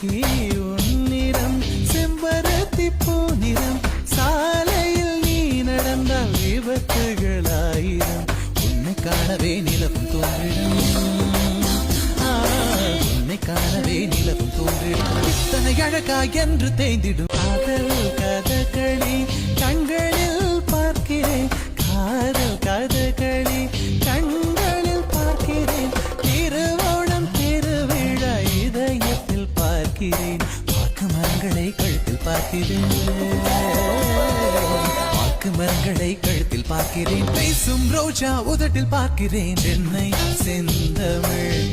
அழகி உன்னிறம் செம்பருத்தி பூநிறம் சாலையில் நீ நடந்தால் விபத்துகளாயிரம் உன்னை காணவே நிலவும் தோன்றிடும் உன்னை காணவே நிலவும் தோன்றிடும் இத்தனை அழகா என்று தேய்ந்திடும் காதல் கதகளி கண்களில் பார்க்கிறேன் காதல் கதகளி கண்களில் பார்க்கிறேன் திருவோணம் திருவிழா இதயத்தில் பார்க்கிறேன் வாக்கு மரங்களை கழுத்தில் பார்க்கிறேன் வாக்கு மரங்களை கழுத்தில் பார்க்கிறேன் பேசும் ரோஜா உதட்டில் பார்க்கிறேன் என்னை செந்தமிழ்